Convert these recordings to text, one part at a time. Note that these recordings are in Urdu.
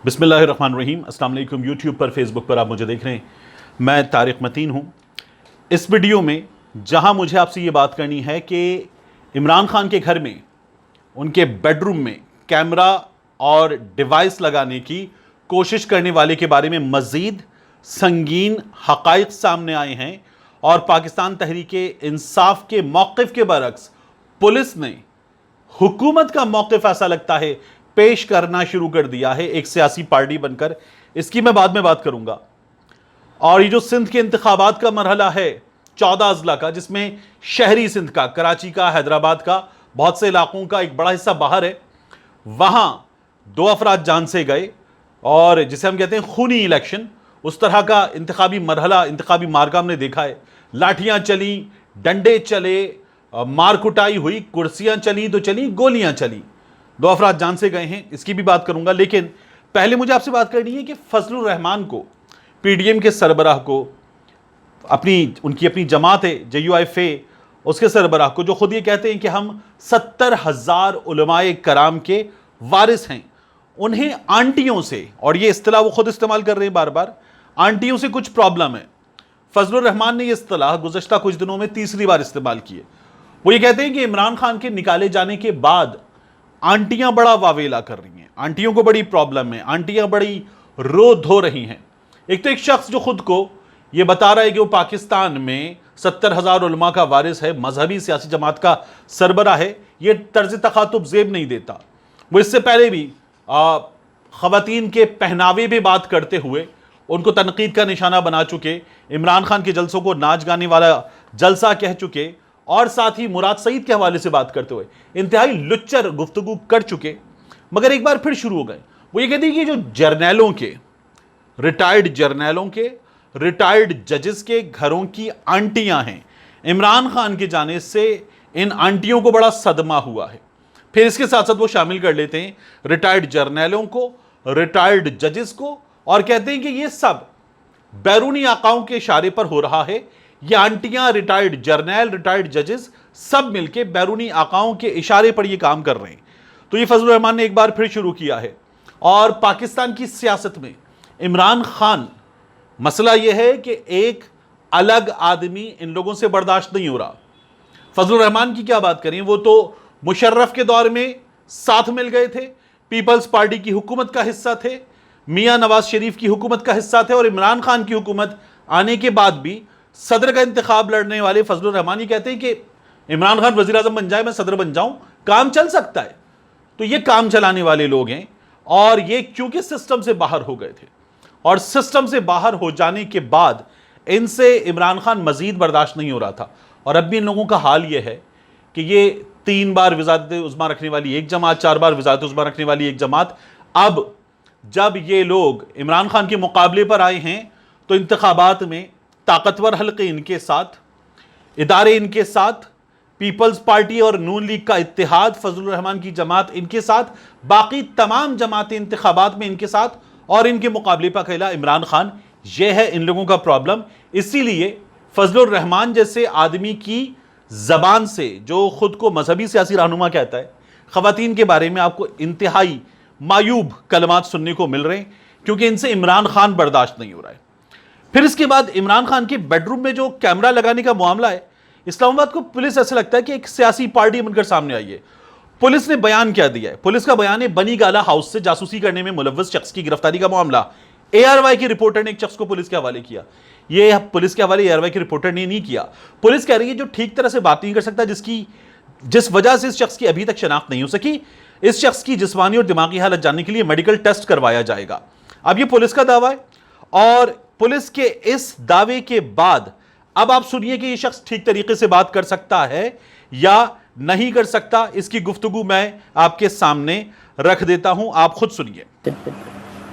بسم اللہ الرحمن الرحیم۔ السلام علیکم۔ یوٹیوب پر، فیس بک پر آپ مجھے دیکھ رہے ہیں، میں طارق متین ہوں۔ اس ویڈیو میں جہاں مجھے آپ سے یہ بات کرنی ہے کہ عمران خان کے گھر میں، ان کے بیڈ روم میں کیمرہ اور ڈیوائس لگانے کی کوشش کرنے والے کے بارے میں مزید سنگین حقائق سامنے آئے ہیں، اور پاکستان تحریک انصاف کے موقف کے برعکس پولیس نے حکومت کا موقف ایسا لگتا ہے پیش کرنا شروع کر دیا ہے ایک سیاسی پارٹی بن کر۔ اس کی میں بعد میں بات کروں گا۔ اور یہ جو سندھ کے انتخابات کا مرحلہ ہے 14 اضلاع کا، جس میں شہری سندھ کا، کراچی کا، حیدرآباد کا، بہت سے علاقوں کا ایک بڑا حصہ باہر ہے، وہاں 2 افراد جان سے گئے، اور جسے ہم کہتے ہیں خونی الیکشن، اس طرح کا انتخابی مرحلہ، انتخابی معرکہ ہم نے دیکھا ہے۔ لاٹھیاں چلیں، ڈنڈے چلے، مار کٹائی ہوئی، کرسیاں چلیں تو چلیں، گولیاں چلیں، 2 افراد جان سے گئے ہیں، اس کی بھی بات کروں گا۔ لیکن پہلے مجھے آپ سے بات کرنی ہے کہ فضل الرحمان کو، پی ڈی ایم کے سربراہ کو، ان کی اپنی جماعت ہے JUIF، اس کے سربراہ کو، جو خود یہ کہتے ہیں کہ ہم 70,000 علماء کرام کے وارث ہیں، انہیں آنٹیوں سے، اور یہ اصطلاح وہ خود استعمال کر رہے ہیں بار بار، آنٹیوں سے کچھ پرابلم ہے۔ فضل الرحمان نے یہ اصطلاح گزشتہ کچھ دنوں میں تیسری بار استعمال کی ہے۔ وہ یہ کہتے ہیں کہ عمران خان کے نکالے جانے کے بعد آنٹیاں بڑا واویلا کر رہی ہیں، آنٹیوں کو بڑی پرابلم ہے، آنٹیاں بڑی رو دھو رہی ہیں۔ ایک تو ایک شخص جو خود کو یہ بتا رہا ہے کہ وہ پاکستان میں 70,000 علماء کا وارث ہے، مذہبی سیاسی جماعت کا سربراہ ہے، یہ طرز تخاطب زیب نہیں دیتا۔ وہ اس سے پہلے بھی خواتین کے پہناوے پہ بات کرتے ہوئے ان کو تنقید کا نشانہ بنا چکے، عمران خان کے جلسوں کو ناچ گانے والا جلسہ کہہ چکے، اور ساتھ ہی مراد سعید کے حوالے سے بات کرتے ہوئے انتہائی لچر گفتگو کر چکے۔ مگر ایک بار پھر شروع ہو گئے۔ وہ یہ کہتے ہیں کہ جو جرنیلوں کے، ریٹائرڈ جرنیلوں کے، ریٹائرڈ ججز کے گھروں کی آنٹیاں ہیں، عمران خان کی جانب سے ان آنٹیوں کو بڑا صدمہ ہوا ہے۔ پھر اس کے ساتھ ساتھ وہ شامل کر لیتے ہیں ریٹائرڈ جرنیلوں کو، ریٹائرڈ ججز کو، اور کہتے ہیں کہ یہ سب بیرونی آقاؤں کے اشارے پر ہو رہا ہے۔ یہ آنٹیاں، ریٹائرڈ جرنیل، ریٹائرڈ ججز، سب مل کے بیرونی آقاؤں کے اشارے پر یہ کام کر رہے ہیں۔ تو یہ فضل الرحمان نے ایک بار پھر شروع کیا ہے، اور پاکستان کی سیاست میں عمران خان، مسئلہ یہ ہے کہ ایک الگ آدمی ان لوگوں سے برداشت نہیں ہو رہا۔ فضل الرحمان کی کیا بات کریں، وہ تو مشرف کے دور میں ساتھ مل گئے تھے، پیپلز پارٹی کی حکومت کا حصہ تھے، میاں نواز شریف کی حکومت کا حصہ تھے، اور عمران خان کی حکومت آنے کے بعد بھی صدر کا انتخاب لڑنے والے فضل الرحمان یہ کہتے ہیں کہ عمران خان وزیر اعظم بن جائے، میں صدر بن جاؤں، کام چل سکتا ہے۔ تو یہ کام چلانے والے لوگ ہیں، اور یہ چونکہ سسٹم سے باہر ہو گئے تھے، اور سسٹم سے باہر ہو جانے کے بعد ان سے عمران خان مزید برداشت نہیں ہو رہا تھا۔ اور اب بھی ان لوگوں کا حال یہ ہے کہ یہ 3 بار وزارت عظمیٰ رکھنے والی ایک جماعت، 4 بار وزارت عظمیٰ رکھنے والی ایک جماعت، اب جب یہ لوگ عمران خان کے مقابلے پر آئے ہیں تو انتخابات میں طاقتور حلقے ان کے ساتھ، ادارے ان کے ساتھ، پیپلز پارٹی اور نون لیگ کا اتحاد، فضل الرحمان کی جماعت ان کے ساتھ، باقی تمام جماعتیں انتخابات میں ان کے ساتھ، اور ان کے مقابلے پر اکیلا عمران خان۔ یہ ہے ان لوگوں کا پرابلم۔ اسی لیے فضل الرحمان جیسے آدمی کی زبان سے، جو خود کو مذہبی سیاسی رہنما کہتا ہے، خواتین کے بارے میں آپ کو انتہائی معیوب کلمات سننے کو مل رہے ہیں، کیونکہ ان سے عمران خان برداشت نہیں ہو رہا ہے۔ پھر اس کے بعد عمران خان کے بیڈ روم میں جو کیمرہ لگانے کا معاملہ ہے، اسلام آباد کو پولیس ایسے لگتا ہے کہ ایک سیاسی پارٹی بن کر سامنے آئی ہے۔ پولیس نے بیان کیا دیا ہے؟ پولیس کا بیان ہے بنی گالا ہاؤس سے جاسوسی کرنے میں ملوث شخص کی گرفتاری کا معاملہ۔ ARY کی رپورٹر نے ایک شخص کو پولیس کے حوالے کیا۔ یہ پولیس کے حوالے ARY کی رپورٹر نے نہیں کیا۔ پولیس کہہ رہی ہے جو ٹھیک طرح سے بات نہیں کر سکتا، جس وجہ سے اس شخص کی ابھی تک شناخت نہیں ہو سکی، اس شخص کی جسمانی اور دماغی حالت جاننے کے لیے میڈیکل ٹیسٹ کروایا جائے گا۔ اب یہ پولیس کا دعویٰ ہے، اور پولیس کے اس دعوے کے بعد اب آپ سنیے کہ یہ شخص ٹھیک طریقے سے بات کر سکتا ہے یا نہیں کر سکتا۔ اس کی گفتگو میں آپ کے سامنے رکھ دیتا ہوں، آپ خود سنیے۔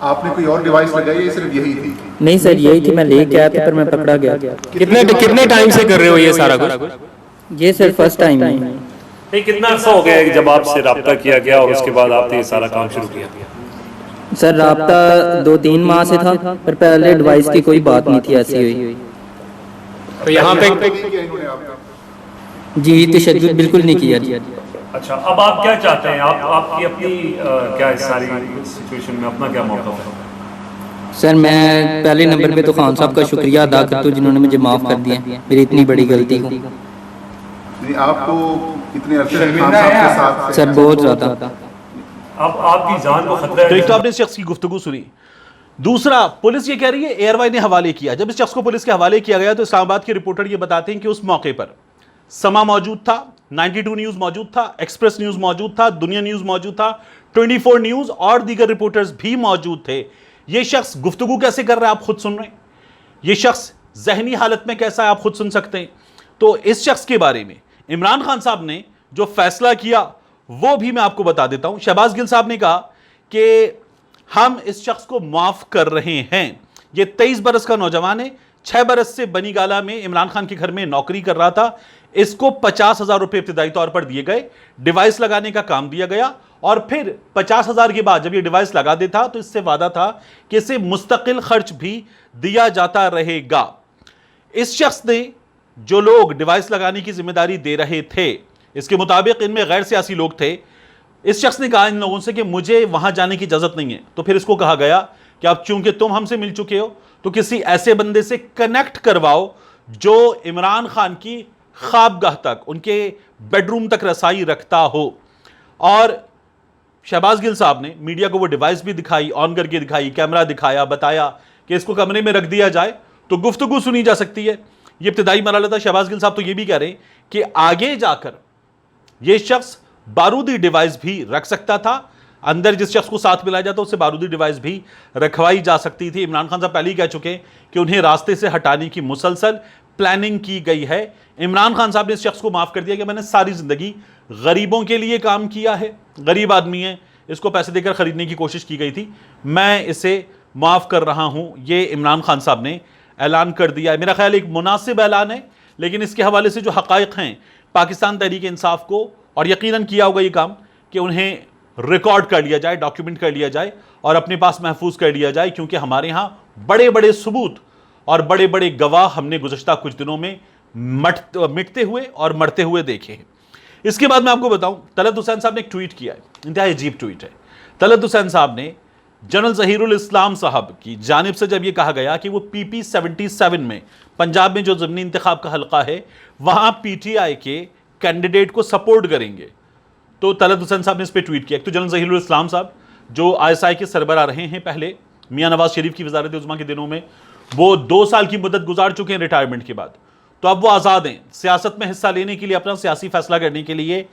آپ نے کوئی اور ڈیوائس لگائی ہے، صرف یہی تھی؟ نہیں سر، یہی تھی، میں لے کے آیا تھا پر میں پکڑا گیا۔ کتنے ٹائم سے کر رہے ہو یہ سارا کچھ؟ یہ سر فرسٹ ٹائم ہے۔ نہیں، کتنا عرصہ ہو گیا جب آپ سے رابطہ کیا گیا اور اس کے بعد آپ نے یہ سارا کام شروع کیا؟ سر رابطہ 2-3 ماہ سے تھا، پر پہلے ڈیوائس کی کوئی بات نہیں تھی ایسی ہوئی۔ تو یہاں پہ جی تشدد بالکل نہیں کیا۔ اچھا اب آپ کیا چاہتے ہیں؟ آپ کی اپنی کیا اس ساری سچویشن میں اپنا کیا موقف ہے؟ سر میں پہلے نمبر پہ تو خان صاحب کا شکریہ ادا کرتا ہوں جنہوں نے مجھے معاف کر دیا میری اتنی بڑی غلطی کو. آپ کو اتنے عرصے سے خان صاحب کے ساتھ سر بہت زیادہ. اب آپ کی جان کو خطرہ تو ہے. ایک تو آپ نے اس شخص کی گفتگو سنی. دوسرا، پولیس یہ کہہ رہی ہے ایئر وائی نے حوالے کیا. جب اس شخص کو پولیس کے حوالے کیا گیا تو اسلام آباد کے رپورٹر یہ بتاتے ہیں کہ اس موقع پر سما موجود تھا، 92 نیوز موجود تھا، ایکسپریس نیوز موجود تھا، دنیا نیوز موجود تھا، 24 نیوز اور دیگر رپورٹرز بھی موجود تھے. یہ شخص گفتگو کیسے کر رہا ہے آپ خود سن رہے ہیں. یہ شخص ذہنی حالت میں کیسا ہے آپ خود سن سکتے ہیں. تو اس شخص کے بارے میں عمران خان صاحب نے جو فیصلہ کیا وہ بھی میں آپ کو بتا دیتا ہوں. شہباز گل صاحب نے کہا کہ ہم اس شخص کو معاف کر رہے ہیں. یہ 23 برس کا نوجوان ہے، 6 برس سے بنی گالہ میں عمران خان کے گھر میں نوکری کر رہا تھا. اس کو 50,000 روپے ابتدائی طور پر دیے گئے، ڈیوائس لگانے کا کام دیا گیا، اور پھر 50,000 کے بعد جب یہ ڈیوائس لگا دیتا تو اس سے وعدہ تھا کہ اسے مستقل خرچ بھی دیا جاتا رہے گا. اس شخص نے جو لوگ ڈیوائس لگانے کی ذمہ داری دے رہے تھے، اس کے مطابق ان میں غیر سیاسی لوگ تھے. اس شخص نے کہا ان لوگوں سے کہ مجھے وہاں جانے کی اجازت نہیں ہے. تو پھر اس کو کہا گیا کہ اب چونکہ تم ہم سے مل چکے ہو تو کسی ایسے بندے سے کنیکٹ کرواؤ جو عمران خان کی خوابگاہ تک، ان کے بیڈ روم تک رسائی رکھتا ہو. اور شہباز گل صاحب نے میڈیا کو وہ ڈیوائس بھی دکھائی، آن کر کے دکھائی، کیمرہ دکھایا، بتایا کہ اس کو کمرے میں رکھ دیا جائے تو گفتگو سنی جا سکتی ہے. یہ ابتدائی مرحلہ تھا. شہباز گل صاحب تو یہ بھی کہہ رہے ہیں کہ آگے جا کر یہ شخص بارودی ڈیوائس بھی رکھ سکتا تھا. اندر جس شخص کو ساتھ ملایا جاتا اسے بارودی ڈیوائس بھی رکھوائی جا سکتی تھی. عمران خان صاحب پہلے ہی کہہ چکے کہ انہیں راستے سے ہٹانے کی مسلسل پلاننگ کی گئی ہے. عمران خان صاحب نے اس شخص کو معاف کر دیا کہ میں نے ساری زندگی غریبوں کے لیے کام کیا ہے، غریب آدمی ہے، اس کو پیسے دے کر خریدنے کی کوشش کی گئی تھی، میں اسے معاف کر رہا ہوں. یہ عمران خان صاحب نے اعلان کر دیا ہے. میرا خیال ایک مناسب اعلان ہے، لیکن اس کے حوالے سے جو حقائق ہیں پاکستان تحریک انصاف کو، اور یقیناً کیا ہوگا یہ کام، کہ انہیں ریکارڈ کر لیا جائے، ڈاکیومنٹ کر لیا جائے اور اپنے پاس محفوظ کر لیا جائے، کیونکہ ہمارے ہاں بڑے بڑے ثبوت اور بڑے بڑے گواہ ہم نے گزشتہ کچھ دنوں میں مٹتے ہوئے اور مرتے ہوئے دیکھے ہیں. اس کے بعد میں آپ کو بتاؤں، طلعت حسین صاحب نے ایک ٹویٹ کیا ہے، انتہائی عجیب ٹویٹ ہے. طلعت حسین صاحب نے جنرل ظہیر الاسلام صاحب کی جانب سے جب یہ کہا گیا کہ وہ PP 77 میں پنجاب میں جو ضمنی انتخاب کا حلقہ ہے وہاں PTI کے کینڈیڈیٹ کو سپورٹ کریں گے، تو طلعت حسین صاحب نے اس پہ ٹویٹ کیا. ایک تو جنرل ظہیر الاسلام صاحب جو ISI کے سربراہ رہے ہیں پہلے میاں نواز شریف کی وزارت عظمیٰ کے دنوں میں، وہ 2 سال کی مدت گزار چکے ہیں ریٹائرمنٹ کے بعد، تو اب وہ آزاد ہیں سیاست میں حصہ لینے کے لیے، اپنا سیاسی فیصلہ کرنے کے لیے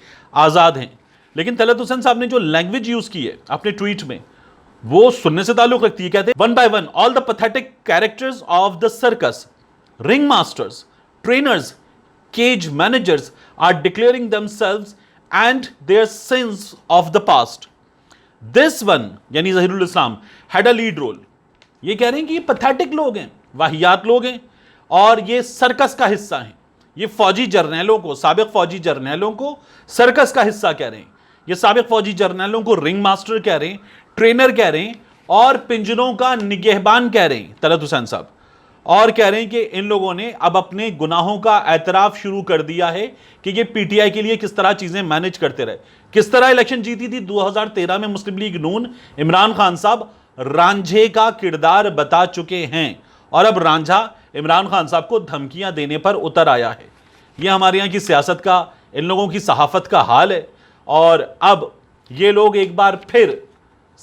آزاد ہیں. لیکن طلعت حسین صاحب نے جو لینگویج یوز کی ہے اپنے ٹویٹ میں وہ سننے سے تعلق رکھتی ہے. کہتے ہیں one by one all the pathetic characters of the circus, ring masters, trainers, cage managers are declaring themselves and their sins of the past. This one یعنی ظہیر الاسلام had a lead role. یہ کہہ رہے ہیں کہ یہ پیتھیٹک لوگ ہیں، واہیات لوگ ہیں، اور یہ سرکس کا حصہ ہیں. یہ فوجی جرنیلوں کو، سابق فوجی جرنیلوں کو سرکس کا حصہ کہہ رہے ہیں. یہ سابق فوجی جرنیلوں کو رنگ ماسٹر کہہ رہے ہیں، ٹرینر کہہ رہے ہیں، اور پنجروں کا نگہبان کہہ رہے ہیں طلعت حسین صاحب. اور کہہ رہے ہیں کہ ان لوگوں نے اب اپنے گناہوں کا اعتراف شروع کر دیا ہے کہ یہ PTI کے لیے کس طرح چیزیں مینج کرتے رہے، کس طرح الیکشن جیتی تھی 2013 میں مسلم لیگ نون. عمران خان صاحب رانجھے کا کردار بتا چکے ہیں، اور اب رانجھا عمران خان صاحب کو دھمکیاں دینے پر اتر آیا ہے. یہ ہمارے یہاں کی سیاست کا، ان لوگوں کی صحافت کا حال ہے. اور اب یہ لوگ ایک بار پھر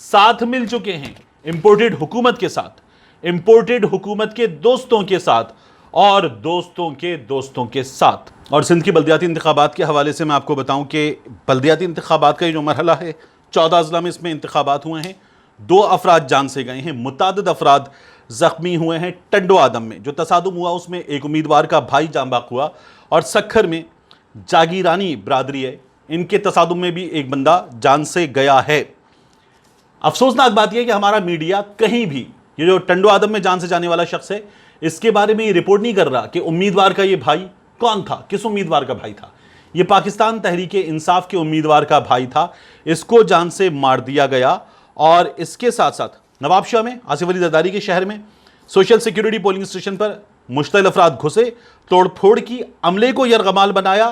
ساتھ مل چکے ہیں امپورٹڈ حکومت کے ساتھ، امپورٹڈ حکومت کے دوستوں کے ساتھ، اور دوستوں کے دوستوں کے ساتھ. اور سندھ کی بلدیاتی انتخابات کے حوالے سے میں آپ کو بتاؤں کہ بلدیاتی انتخابات کا یہ جو مرحلہ ہے 14 اضلاع میں اس میں انتخابات ہوئے ہیں. 2 افراد جان سے گئے ہیں، متعدد افراد زخمی ہوئے ہیں. ٹنڈو آدم میں جو تصادم ہوا اس میں ایک امیدوار کا بھائی جاں بحق ہوا، اور سکھر میں جاگیرانی برادری ہے، ان کے تصادم میں بھی ایک بندہ جان سے گیا ہے. افسوسناک بات یہ ہے کہ ہمارا میڈیا کہیں بھی یہ جو ٹنڈو آدم میں جان سے جانے والا شخص ہے اس کے بارے میں یہ رپورٹ نہیں کر رہا کہ امیدوار کا یہ بھائی کون تھا، کس امیدوار کا بھائی تھا. یہ پاکستان تحریک انصاف کے امیدوار کا بھائی تھا، اس کو جان سے مار دیا گیا. اور اس کے ساتھ ساتھ نواب شاہ میں، آصف علی زرداری کے شہر میں سوشل سیکیورٹی پولنگ اسٹیشن پر مشتعل افراد گھسے، توڑ پھوڑ کی، عملے کو یرغمال بنایا.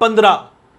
15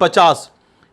50